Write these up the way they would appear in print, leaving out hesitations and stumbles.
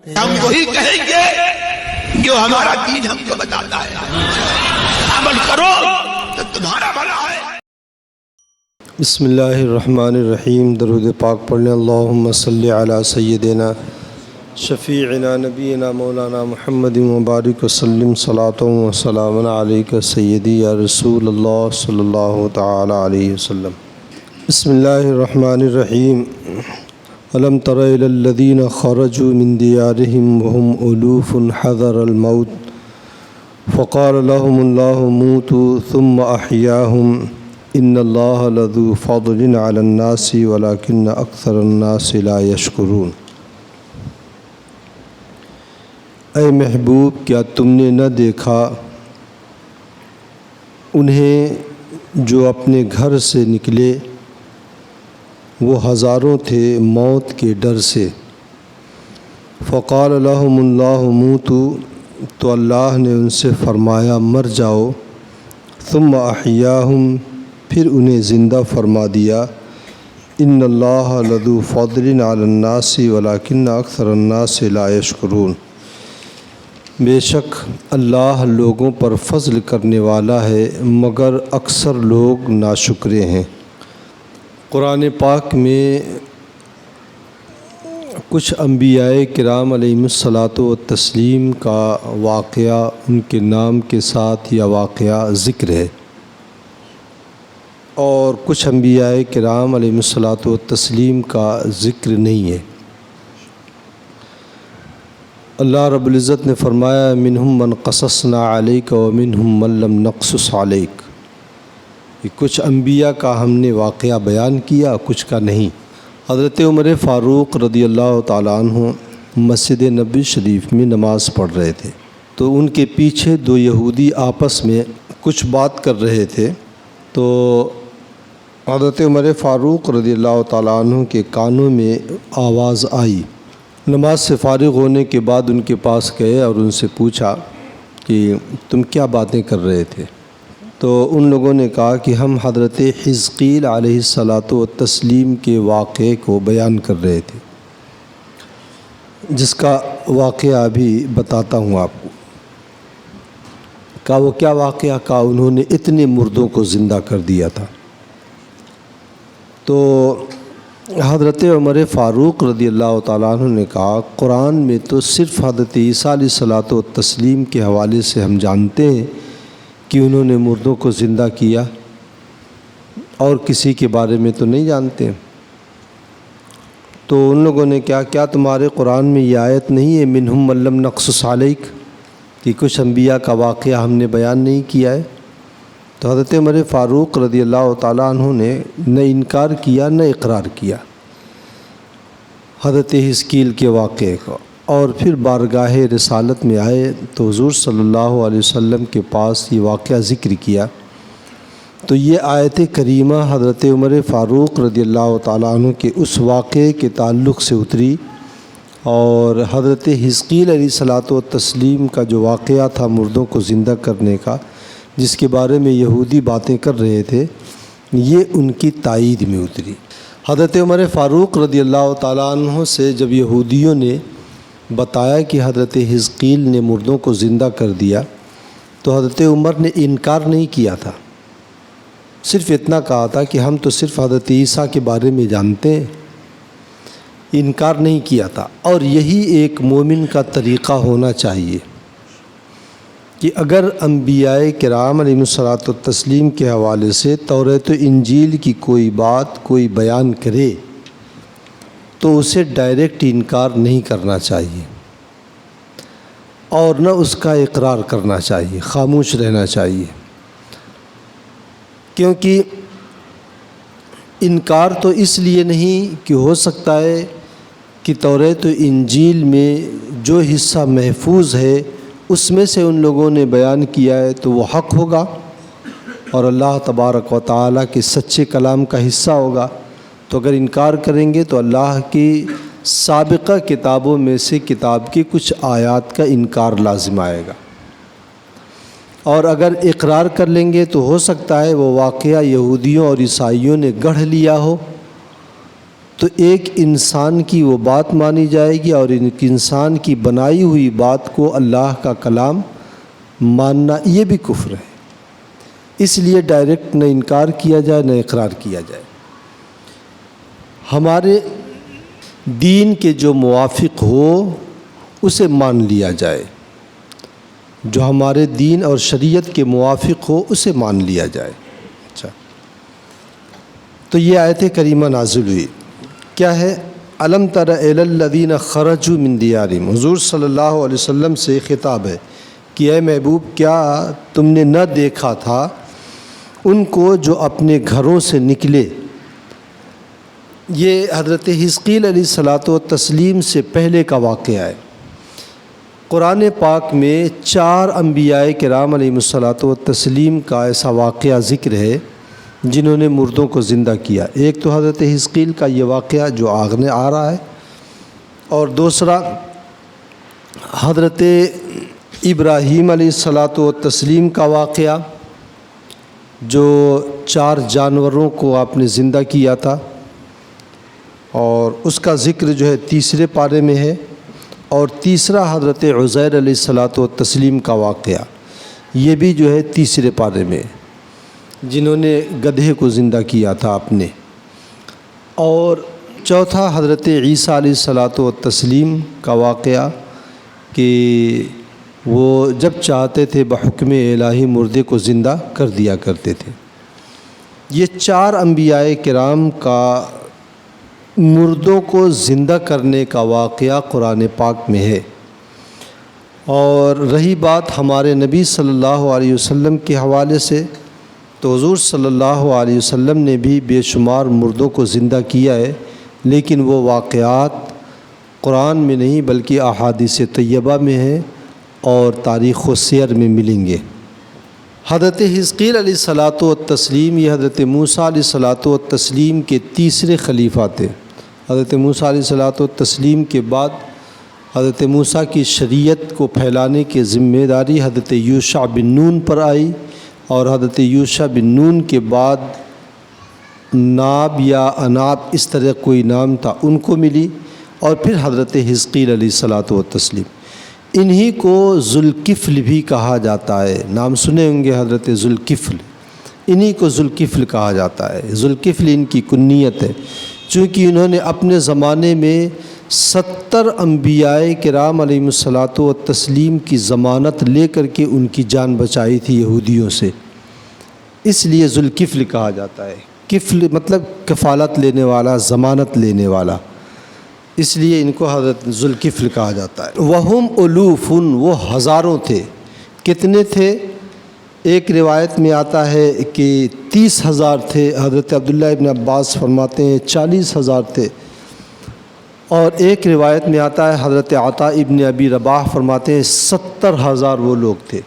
ہم وہی کہیں گے جو ہمارا دین ہم کو بتاتا ہے، عمل کرو تو تمہارا بھلا ہے۔ بسم اللہ الرحمن الرحیم۔ درود پاک پڑھنے اللہم صلی علی سیدنا شفیعنا نبینا مولانا محمد مبارک وسلم صلاۃ و سلام علیک سیدی یا رسول اللہ صلی اللہ تعالی علیہ وسلم۔ بسم اللہ الرحمن الرحیم۔ الم تر الی الذین خرجوا من دیارہم وهم الوف حذر الموت فقال لهم اللہ موتوا ثم احیاہم ان اللہ لذو فضل علی الناس ولکن اکثر الناس لا یشکرون۔ اے محبوب، کیا تم نے نہ دیکھا انہیں جو اپنے گھر سے نکلے وہ ہزاروں تھے موت کے ڈر سے۔ فقال لهم اللہ موتوا، تو اللہ نے ان سے فرمایا مر جاؤ۔ ثم احیاہم، پھر انہیں زندہ فرما دیا۔ ان اللہ لذو فضل علی الناس ولکن اکثر الناس لا یشکرون۔ بے شک اللہ لوگوں پر فضل کرنے والا ہے مگر اکثر لوگ ناشکرے ہیں۔ قرآن پاک میں کچھ انبیاء کرام علیہم الصلاۃ والتسلیم کا واقعہ ان کے نام کے ساتھ یا واقعہ ذکر ہے، اور کچھ انبیاء کرام علیہم الصلاۃ والتسلیم کا ذکر نہیں ہے۔ اللہ رب العزت نے فرمایا منہم من قصصنا علیک ومنہم من لم نقصص علیک، کہ کچھ انبیاء کا ہم نے واقعہ بیان کیا، کچھ کا نہیں۔ حضرت عمر فاروق رضی اللہ تعالیٰ عنہ مسجد نبوی شریف میں نماز پڑھ رہے تھے، تو ان کے پیچھے دو یہودی آپس میں کچھ بات کر رہے تھے، تو حضرت عمر فاروق رضی اللہ تعالیٰ عنہ کے کانوں میں آواز آئی۔ نماز سے فارغ ہونے کے بعد ان کے پاس گئے اور ان سے پوچھا کہ تم کیا باتیں کر رہے تھے؟ تو ان لوگوں نے کہا کہ ہم حضرت حزقیل علیہ الصلاۃ والتسلیم کے واقعے کو بیان کر رہے تھے، جس کا واقعہ ابھی بتاتا ہوں آپ کو۔ کہا وہ کیا واقعہ؟ کہا انہوں نے اتنے مردوں کو زندہ کر دیا تھا۔ تو حضرت عمر فاروق رضی اللہ تعالیٰ عنہ نے کہا قرآن میں تو صرف حضرت عیسیٰ علیہ الصلاۃ والتسلیم کے حوالے سے ہم جانتے ہیں کہ انہوں نے مردوں کو زندہ کیا، اور کسی کے بارے میں تو نہیں جانتے۔ تو ان لوگوں نے کیا تمہارے قرآن میں یہ آیت نہیں ہے منہم من لم نقصص علیک، کہ کچھ انبیاء کا واقعہ ہم نے بیان نہیں کیا ہے؟ تو حضرت عمر فاروق رضی اللہ تعالیٰ عنہ نے نہ انکار کیا نہ اقرار کیا حضرت حزقیل کے واقعے کو، اور پھر بارگاہ رسالت میں آئے تو حضور صلی اللہ علیہ وسلم کے پاس یہ واقعہ ذکر کیا، تو یہ آیت کریمہ حضرت عمر فاروق رضی اللہ تعالیٰ عنہ کے اس واقعے کے تعلق سے اتری، اور حضرت حزقیل علیہ الصلاۃ والتسلیم کا جو واقعہ تھا مردوں کو زندہ کرنے کا، جس کے بارے میں یہودی باتیں کر رہے تھے، یہ ان کی تائید میں اتری۔ حضرت عمر فاروق رضی اللہ تعالیٰ عنہ سے جب یہودیوں نے بتایا کہ حضرت حزقیل نے مردوں کو زندہ کر دیا، تو حضرت عمر نے انکار نہیں کیا تھا، صرف اتنا کہا تھا کہ ہم تو صرف حضرت عیسیٰ کے بارے میں جانتے ہیں، انکار نہیں کیا تھا۔ اور یہی ایک مومن کا طریقہ ہونا چاہیے کہ اگر انبیاء کرام علیہ الصلاۃ والتسلیم کے حوالے سے توریت و انجیل کی کوئی بات کوئی بیان کرے تو اسے ڈائریکٹ انکار نہیں کرنا چاہیے، اور نہ اس کا اقرار کرنا چاہیے، خاموش رہنا چاہیے، کیونکہ انکار تو اس لیے نہیں کہ ہو سکتا ہے کہ توریت و انجیل میں جو حصہ محفوظ ہے اس میں سے ان لوگوں نے بیان کیا ہے تو وہ حق ہوگا اور اللہ تبارک و تعالیٰ کے سچے کلام کا حصہ ہوگا، تو اگر انکار کریں گے تو اللہ کی سابقہ کتابوں میں سے کتاب کی کچھ آیات کا انکار لازم آئے گا، اور اگر اقرار کر لیں گے تو ہو سکتا ہے وہ واقعہ یہودیوں اور عیسائیوں نے گڑھ لیا ہو، تو ایک انسان کی وہ بات مانی جائے گی اور ایک انسان کی بنائی ہوئی بات کو اللہ کا کلام ماننا یہ بھی کفر ہے۔ اس لیے ڈائریکٹ نہ انکار کیا جائے نہ اقرار کیا جائے۔ ہمارے دین کے جو موافق ہو اسے مان لیا جائے، جو ہمارے دین اور شریعت کے موافق ہو اسے مان لیا جائے۔ اچھا، تو یہ آیت کریمہ نازل ہوئی کیا ہے؟ الم تر الی الذین خرجوا من دیارہم، حضور صلی اللہ علیہ وسلم سے خطاب ہے کہ اے محبوب کیا تم نے نہ دیکھا تھا ان کو جو اپنے گھروں سے نکلے۔ یہ حضرت حزقیل علیہ الصلاۃ والتسلیم سے پہلے کا واقعہ ہے۔ قرآن پاک میں 4 انبیاء کرام علیہ الصلاۃ والتسلیم کا ایسا واقعہ ذکر ہے جنہوں نے مردوں کو زندہ کیا۔ ایک تو حضرت حزقیل کا یہ واقعہ جو آگے آ رہا ہے، اور دوسرا حضرت ابراہیم علیہ الصلاۃ والتسلیم کا واقعہ جو 4 جانوروں کو آپ نے زندہ کیا تھا، اور اس کا ذکر جو ہے 3 پارے میں ہے، اور تیسرا حضرت عزیر علیہ الصلاۃ والتسلیم کا واقعہ یہ بھی جو ہے 3 پارے میں، جنہوں نے گدھے کو زندہ کیا تھا اپنے، اور چوتھا حضرت عیسیٰ علیہ الصلاۃ والتسلیم کا واقعہ کہ وہ جب چاہتے تھے بحکم الہی مردے کو زندہ کر دیا کرتے تھے۔ یہ 4 انبیاء کرام کا مردوں کو زندہ کرنے کا واقعہ قرآن پاک میں ہے۔ اور رہی بات ہمارے نبی صلی اللہ علیہ وسلم کے حوالے سے، تو حضور صلی اللہ علیہ وسلم نے بھی بے شمار مردوں کو زندہ کیا ہے، لیکن وہ واقعات قرآن میں نہیں بلکہ احادیث طیبہ میں ہیں اور تاریخ و سیر میں ملیں گے۔ حضرت حزقیل علیہ الصلاۃ والتسلیم یہ حضرت موسیٰ علیہ الصلاۃ والتسلیم کے 3 خلیفہ تھے۔ حضرت موسیٰ علیہ الصلاۃ والتسلیم کے بعد حضرت موسیٰ کی شریعت کو پھیلانے کی ذمہ داری حضرت یوشع بن نون پر آئی، اور حضرت یوشع بن نون کے بعد ناب یا اناب اس طرح کوئی نام تھا ان کو ملی، اور پھر حضرت حزقیل علیہ الصلاۃ والتسلیم۔ انہی کو ذوالکفل بھی کہا جاتا ہے، نام سنے ہوں گے حضرت ذوالکفل، انہی کو ذوالکفل کہا جاتا ہے۔ ذوالکفل ان کی کنیت ہے، چونکہ انہوں نے اپنے زمانے میں 70 انبیاء کرام علیہ الصلاۃ والتسلیم کی ضمانت لے کر کے ان کی جان بچائی تھی یہودیوں سے، اس لیے ذوالکفل کہا جاتا ہے۔ کفل مطلب کفالت لینے والا، ضمانت لینے والا، اس لیے ان کو حضرت ذوالکفل کہا جاتا ہے۔ وہم الوف، وہ ہزاروں تھے۔ کتنے تھے؟ ایک روایت میں آتا ہے کہ 30,000 تھے، حضرت عبداللہ ابن عباس فرماتے ہیں 40,000 تھے، اور ایک روایت میں آتا ہے حضرت عطا ابن ابی رباح فرماتے ہیں 70,000 وہ لوگ تھے۔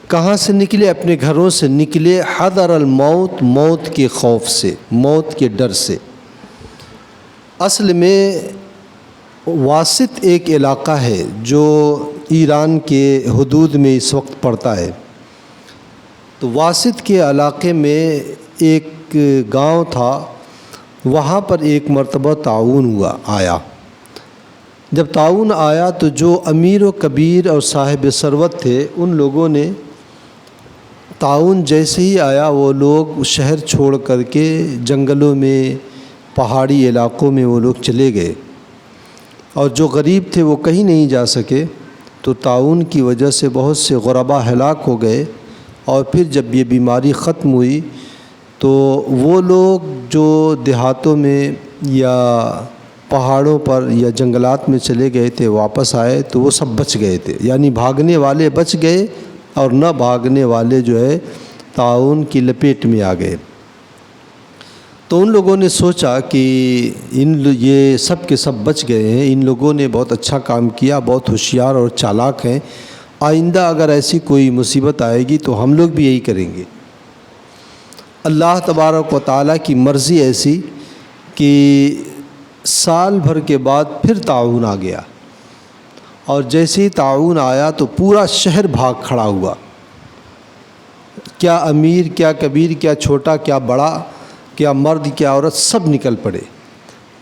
کہاں سے نکلے؟ اپنے گھروں سے نکلے، حذر الموت، موت کے خوف سے، موت کے ڈر سے۔ اصل میں واسط ایک علاقہ ہے جو ایران کے حدود میں اس وقت پڑتا ہے، تو واسط کے علاقے میں ایک گاؤں تھا، وہاں پر ایک مرتبہ طاعون آیا۔ جب طاعون آیا تو جو امیر و کبیر اور صاحب ثروت تھے ان لوگوں نے، طاعون جیسے ہی آیا وہ لوگ شہر چھوڑ کر کے جنگلوں میں، پہاڑی علاقوں میں وہ لوگ چلے گئے، اور جو غریب تھے وہ کہیں نہیں جا سکے، تو طاعون کی وجہ سے بہت سے غربا ہلاک ہو گئے۔ اور پھر جب یہ بیماری ختم ہوئی تو وہ لوگ جو دیہاتوں میں یا پہاڑوں پر یا جنگلات میں چلے گئے تھے واپس آئے تو وہ سب بچ گئے تھے، یعنی بھاگنے والے بچ گئے اور نہ بھاگنے والے جو ہے طاعون کی لپیٹ میں آ گئے۔ تو ان لوگوں نے سوچا کہ یہ سب کے سب بچ گئے ہیں، ان لوگوں نے بہت اچھا کام کیا، بہت ہوشیار اور چالاک ہیں، آئندہ اگر ایسی کوئی مصیبت آئے گی تو ہم لوگ بھی یہی کریں گے۔ اللہ تبارک و تعالیٰ کی مرضی ایسی کہ سال بھر کے بعد پھر طاعون آ گیا، اور جیسے ہی طاعون آیا تو پورا شہر بھاگ کھڑا ہوا، کیا امیر، کیا کبیر، کیا چھوٹا، کیا بڑا، کیا مرد، کیا عورت، سب نکل پڑے۔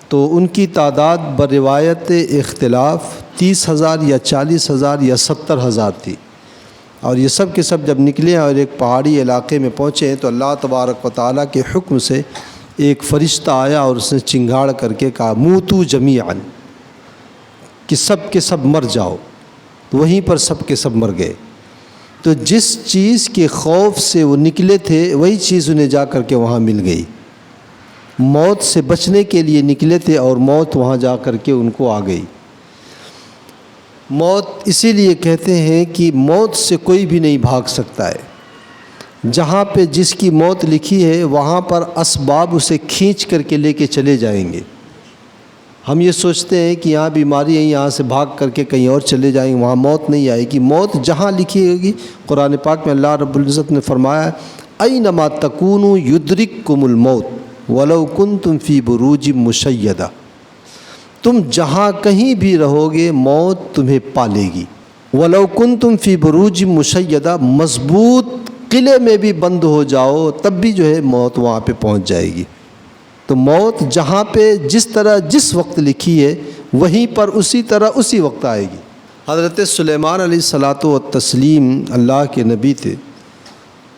تو ان کی تعداد بروایت اختلاف 30,000 یا 40,000 یا 70,000 تھی، اور یہ سب کے سب جب نکلے اور ایک پہاڑی علاقے میں پہنچے تو اللہ تبارک و تعالیٰ کے حکم سے ایک فرشتہ آیا اور اس نے چنگاڑ کر کے کہا موتو جمیعاً، کہ سب کے سب مر جاؤ. تو وہیں پر سب کے سب مر گئے. تو جس چیز کے خوف سے وہ نکلے تھے وہی چیز انہیں جا کر کے وہاں مل گئی. موت سے بچنے کے لیے نکلے تھے اور موت وہاں جا کر کے ان کو آ گئی. موت اسی لیے کہتے ہیں کہ موت سے کوئی بھی نہیں بھاگ سکتا ہے. جہاں پہ جس کی موت لکھی ہے وہاں پر اسباب اسے کھینچ کر کے لے کے چلے جائیں گے. ہم یہ سوچتے ہیں کہ یہاں بیماری ہے یہاں سے بھاگ کر کے کہیں اور چلے جائیں گے، وہاں موت نہیں آئے گی. موت جہاں لکھی ہوگی، قرآن پاک میں اللہ رب العزت نے فرمایا اینما تکونوا یدرککم الموت ولو کنتم فی بروج مشیدہ، تم جہاں کہیں بھی رہو گے موت تمہیں پالے گی. ولو کنتم فی بروج مشیدہ، مضبوط قلعے میں بھی بند ہو جاؤ تب بھی جو ہے موت وہاں پہ پہنچ جائے گی. تو موت جہاں پہ جس طرح جس وقت لکھی ہے وہیں پر اسی طرح اسی وقت آئے گی. حضرت سلیمان علیہ الصلاۃ والتسلیم اللہ کے نبی تھے.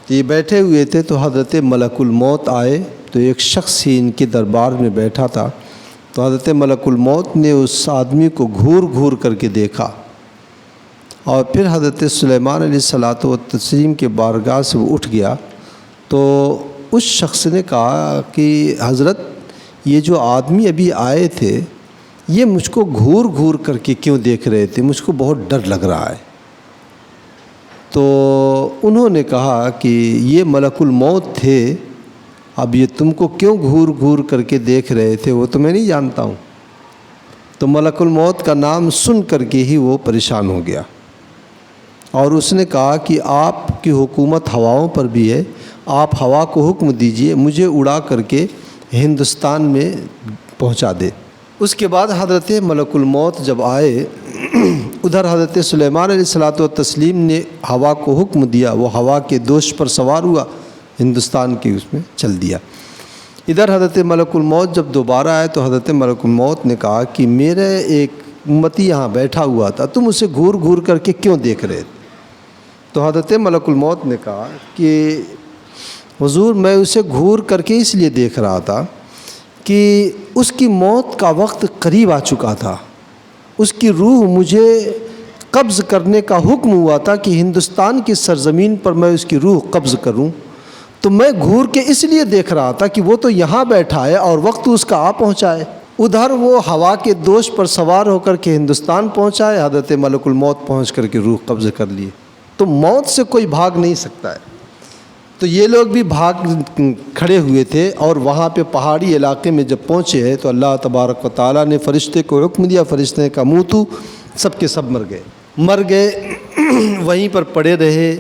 تو یہ بیٹھے ہوئے تھے تو حضرت ملک الموت آئے. تو ایک شخص ہی ان کے دربار میں بیٹھا تھا. تو حضرت ملک الموت نے اس آدمی کو گھور گھور کر کے دیکھا اور پھر حضرت سلیمان علیہ الصلاۃ والتسلیم کے بارگاہ سے وہ اٹھ گیا. تو اس شخص نے کہا کہ حضرت یہ جو آدمی ابھی آئے تھے یہ مجھ کو گھور گھور کر کے کیوں دیکھ رہے تھے، مجھ کو بہت ڈر لگ رہا ہے. تو انہوں نے کہا کہ یہ ملک الموت تھے، اب یہ تم کو کیوں گھور گھور کر کے دیکھ رہے تھے وہ تو میں نہیں جانتا ہوں. تو ملک الموت کا نام سن کر کے ہی وہ پریشان ہو گیا اور اس نے کہا کہ آپ کی حکومت ہواؤں پر بھی ہے، آپ ہوا کو حکم دیجئے مجھے اڑا کر کے ہندوستان میں پہنچا دے. اس کے بعد حضرت ملک الموت جب آئے ادھر حضرت سلیمان علیہ الصلاۃ والتسلیم نے ہوا کو حکم دیا، وہ ہوا کے دوش پر سوار ہوا، ہندوستان کے اس میں چل دیا. ادھر حضرت ملک الموت جب دوبارہ آئے تو حضرت ملک الموت نے کہا کہ میرے ایک امتی یہاں بیٹھا ہوا تھا، تم اسے گھور گھور کر کے کیوں دیکھ رہے تھے؟ تو حضرت ملک الموت نے کہا کہ حضور میں اسے گھور کر کے اس لیے دیکھ رہا تھا کہ اس کی موت کا وقت قریب آ چکا تھا. اس کی روح مجھے قبض کرنے کا حکم ہوا تھا کہ ہندوستان کی سرزمین پر میں اس کی روح قبض کروں. تو میں گھور کے اس لیے دیکھ رہا تھا کہ وہ تو یہاں بیٹھا ہے اور وقت اس کا آ پہنچا ہے. ادھر وہ ہوا کے دوش پر سوار ہو کر کے ہندوستان پہنچا ہے، حضرت ملک الموت پہنچ کر کے روح قبض کر لیے. تو موت سے کوئی بھاگ نہیں سکتا ہے. تو یہ لوگ بھی بھاگ کھڑے ہوئے تھے اور وہاں پہ پہاڑی علاقے میں جب پہنچے ہیں تو اللہ تبارک و تعالیٰ نے فرشتے کو حکم دیا، فرشتے نے کہا موتو، سب کے سب مر گئے وہیں پر پڑے رہے.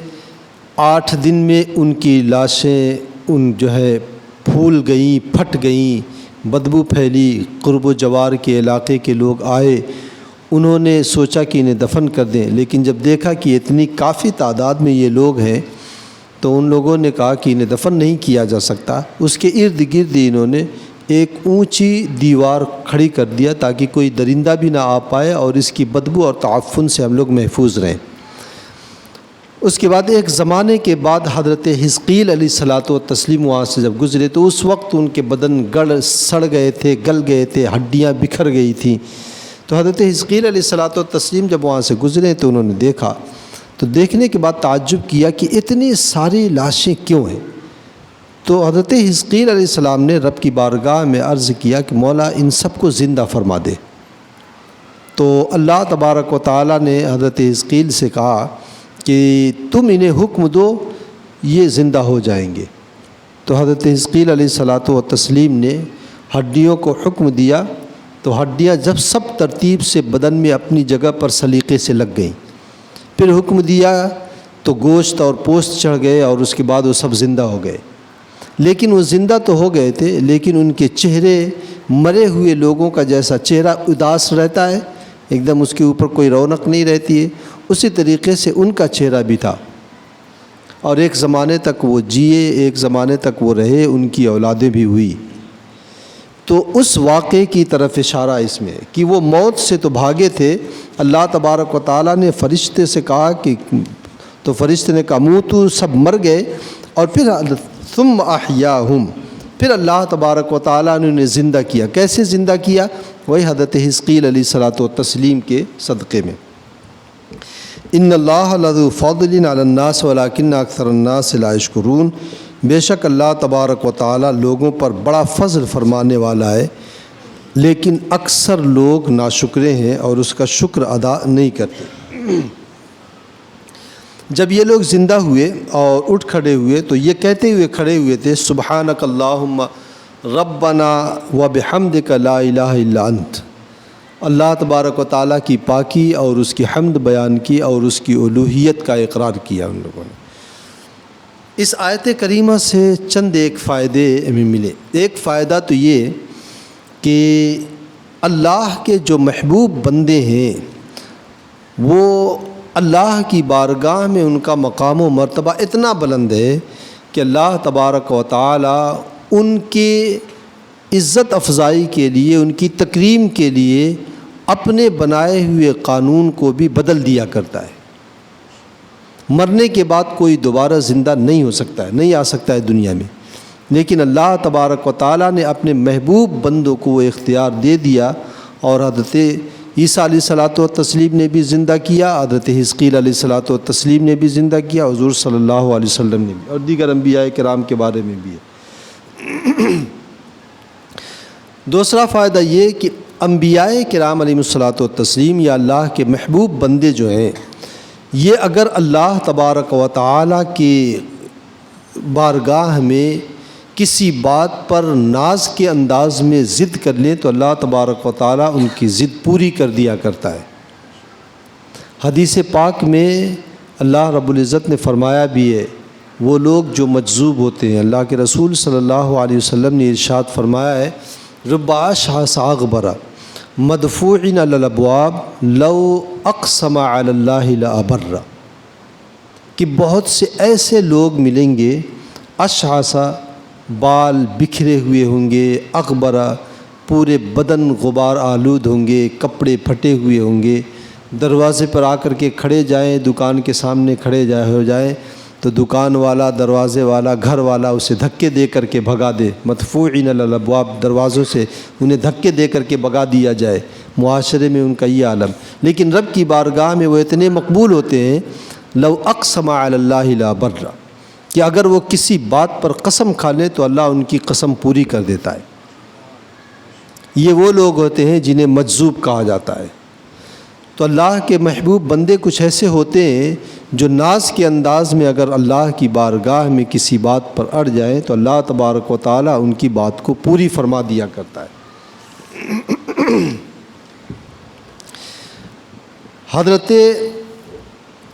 8 دن میں ان کی لاشیں جو ہے پھول گئیں، پھٹ گئیں، بدبو پھیلی. قرب و جوار کے علاقے کے لوگ آئے، انہوں نے سوچا کہ انہیں دفن کر دیں، لیکن جب دیکھا کہ اتنی کافی تعداد میں یہ لوگ ہیں تو ان لوگوں نے کہا کہ انہیں دفن نہیں کیا جا سکتا. اس کے ارد گرد انہوں نے ایک اونچی دیوار کھڑی کر دیا تاکہ کوئی درندہ بھی نہ آ پائے اور اس کی بدبو اور تعفن سے ہم لوگ محفوظ رہیں. اس کے بعد ایک زمانے کے بعد حضرت حزقیل علیہ الصلاۃ والتسلیم وہاں سے جب گزرے تو اس وقت ان کے بدن سڑ گئے تھے، گل گئے تھے، ہڈیاں بکھر گئی تھیں. تو حضرت حزقیل علیہ الصلاۃ والتسلیم جب وہاں سے گزرے تو انہوں نے دیکھا، تو دیکھنے کے بعد تعجب کیا کہ اتنی ساری لاشیں کیوں ہیں. تو حضرت حزقیل علیہ السلام نے رب کی بارگاہ میں عرض کیا کہ مولا ان سب کو زندہ فرما دے. تو اللہ تبارک و تعالیٰ نے حضرت حزقیل سے کہا کہ تم انہیں حکم دو، یہ زندہ ہو جائیں گے. تو حضرت حزقیل علیہ الصلاۃ والتسلیم نے ہڈیوں کو حکم دیا. تو ہڈیاں جب سب ترتیب سے بدن میں اپنی جگہ پر سلیقے سے لگ گئیں، پھر حکم دیا تو گوشت اور پوست چڑھ گئے اور اس کے بعد وہ سب زندہ ہو گئے. لیکن وہ زندہ تو ہو گئے تھے لیکن ان کے چہرے مرے ہوئے لوگوں کا جیسا چہرہ اداس رہتا ہے، ایک دم اس کے اوپر کوئی رونق نہیں رہتی ہے، اسی طریقے سے ان کا چہرہ بھی تھا. اور ایک زمانے تک وہ جیے، ایک زمانے تک وہ رہے، ان کی اولادیں بھی ہوئی. تو اس واقعے کی طرف اشارہ اس میں کہ وہ موت سے تو بھاگے تھے، اللہ تبارک و تعالیٰ نے فرشتے سے کہا کہ تو فرشتے نے کہا موتو، سب مر گئے، اور پھر ثم احیاہم، پھر اللہ تبارک و تعالیٰ نے انہیں زندہ کیا۔ کیسے زندہ کیا؟ وہی حضرت حزقیل علیہ الصلوۃ والتسلیم کے صدقے میں۔ ان اللہ لذو فضل علی الناس ولکن اکثر الناس لا یشکرون، بے شک اللہ تبارک و تعالیٰ لوگوں پر بڑا فضل فرمانے والا ہے، لیکن اکثر لوگ ناشکرے ہیں اور اس کا شکر ادا نہیں کرتے۔ جب یہ لوگ زندہ ہوئے اور اٹھ کھڑے ہوئے تو یہ کہتے ہوئے کھڑے ہوئے تھے سبحانک اللہم ربنا وبحمدک لا الہ الا انت۔ اللہ تبارک و تعالیٰ کی پاکی اور اس کی حمد بیان کی اور اس کی الوہیت کا اقرار کیا ان لوگوں نے۔ اس آیت کریمہ سے چند ایک فائدے ہمیں ملے۔ ایک فائدہ تو یہ کہ اللہ کے جو محبوب بندے ہیں وہ اللہ کی بارگاہ میں ان کا مقام و مرتبہ اتنا بلند ہے کہ اللہ تبارک و تعالیٰ ان کے عزت افزائی کے لیے، ان کی تکریم کے لیے اپنے بنائے ہوئے قانون کو بھی بدل دیا کرتا ہے۔ مرنے کے بعد کوئی دوبارہ زندہ نہیں ہو سکتا ہے، نہیں آ سکتا ہے دنیا میں، لیکن اللہ تبارک و تعالیٰ نے اپنے محبوب بندوں کو وہ اختیار دے دیا، اور حضرت عیسیٰ علیہ الصلوۃ والتسلیم نے بھی زندہ کیا، حضرت حزقیل علیہ الصلوۃ والتسلیم نے بھی زندہ کیا، حضور صلی اللہ علیہ وسلم نے بھی، اور دیگر انبیاء کرام کے بارے میں بھی ہے۔ دوسرا فائدہ یہ کہ انبیاء کرام علیہ الصلوۃ والتسلیم یا اللہ کے محبوب بندے جو ہیں، یہ اگر اللہ تبارک و تعالیٰ کی بارگاہ میں کسی بات پر ناز کے انداز میں ضد کر لیں تو اللہ تبارک و تعالیٰ ان کی ضد پوری کر دیا کرتا ہے۔ حدیث پاک میں اللہ رب العزت نے فرمایا بھی ہے، وہ لوگ جو مجذوب ہوتے ہیں، اللہ کے رسول صلی اللہ علیہ وسلم نے ارشاد فرمایا ہے رب اشعث اغبر مدفوع علی الابواب لو اقسم علی اللہ لابر، کہ بہت سے ایسے لوگ ملیں گے اشعث، بال بکھرے ہوئے ہوں گے، اغبرہ، پورے بدن غبار آلود ہوں گے، کپڑے پھٹے ہوئے ہوں گے، دروازے پر آ کر کے کھڑے جائیں، دکان کے سامنے کھڑے ہو جائیں تو دکان والا، دروازے والا، گھر والا اسے دھکے دے کر کے بھگا دے، مدفوعین علی الابواب، دروازوں سے انہیں دھکے دے کر کے بھگا دیا جائے، معاشرے میں ان کا یہ عالم۔ لیکن رب کی بارگاہ میں وہ اتنے مقبول ہوتے ہیں لو اقسم علی اللہ لابر، کہ اگر وہ کسی بات پر قسم کھا لیں تو اللہ ان کی قسم پوری کر دیتا ہے۔ یہ وہ لوگ ہوتے ہیں جنہیں مجذوب کہا جاتا ہے۔ تو اللہ کے محبوب بندے کچھ ایسے ہوتے ہیں جو ناز کے انداز میں اگر اللہ کی بارگاہ میں کسی بات پر اڑ جائیں تو اللہ تبارک و تعالیٰ ان کی بات کو پوری فرما دیا کرتا ہے۔ حضرت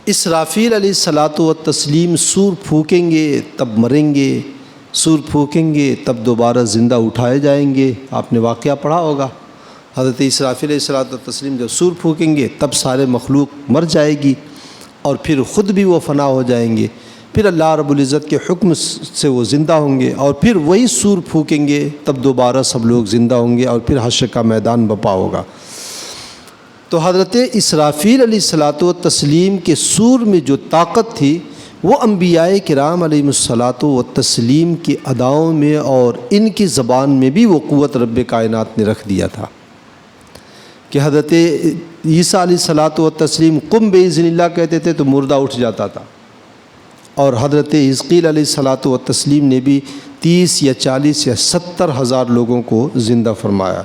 اسرافیل علیہ الصلوۃ والتسلیم سور پھونکیں گے تب مریں گے، سور پھونکیں گے تب دوبارہ زندہ اٹھائے جائیں گے۔ آپ نے واقعہ پڑھا ہوگا، حضرت اسرافیل علیہ الصلوۃ والتسلیم جب سور پھونکیں گے تب سارے مخلوق مر جائے گی اور پھر خود بھی وہ فنا ہو جائیں گے، پھر اللہ رب العزت کے حکم سے وہ زندہ ہوں گے، اور پھر وہی سور پھونکیں گے تب دوبارہ سب لوگ زندہ ہوں گے، اور پھر حشر کا میدان بپا ہوگا۔ تو حضرت اسرافیل علیہ الصلوۃ والتسلیم کے سور میں جو طاقت تھی وہ انبیاء کرام علیہ الصلوۃ والتسلیم کی اداؤں میں اور ان کی زبان میں بھی وہ قوت رب کائنات نے رکھ دیا تھا کہ حضرت عیسیٰ علیہ الصلوۃ والتسلیم قم بإذن اللہ کہتے تھے تو مردہ اٹھ جاتا تھا، اور حضرت حزقیل علیہ الصلوۃ والتسلیم نے بھی 30 یا 40 یا 70 ہزار لوگوں کو زندہ فرمایا۔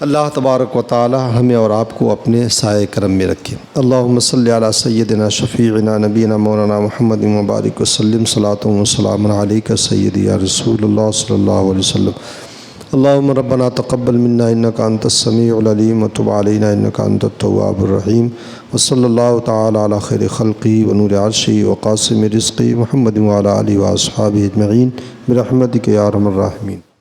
اللہ تبارک و تعالی ہمیں اور آپ کو اپنے سائے کرم میں رکھے۔ اللہم صلی علی سیدنا شفیعنا نبینا مولانا محمد مبارک وسلم، صلاۃ و سلام علیک سیدی یا رسول اللہ صلی اللہ علیہ وسلم۔ اللہم ربنا تقبل منا انک انت السمیع العلیم وتب علینا انک انت التواب الرحیم، وصلی اللہ تعالی علی خیر خلقہ ونور عرشہ وقاسم رزقہ محمد وعلی آلہ واصحابہ اجمعین برحمتک یا ارحم الراحمین۔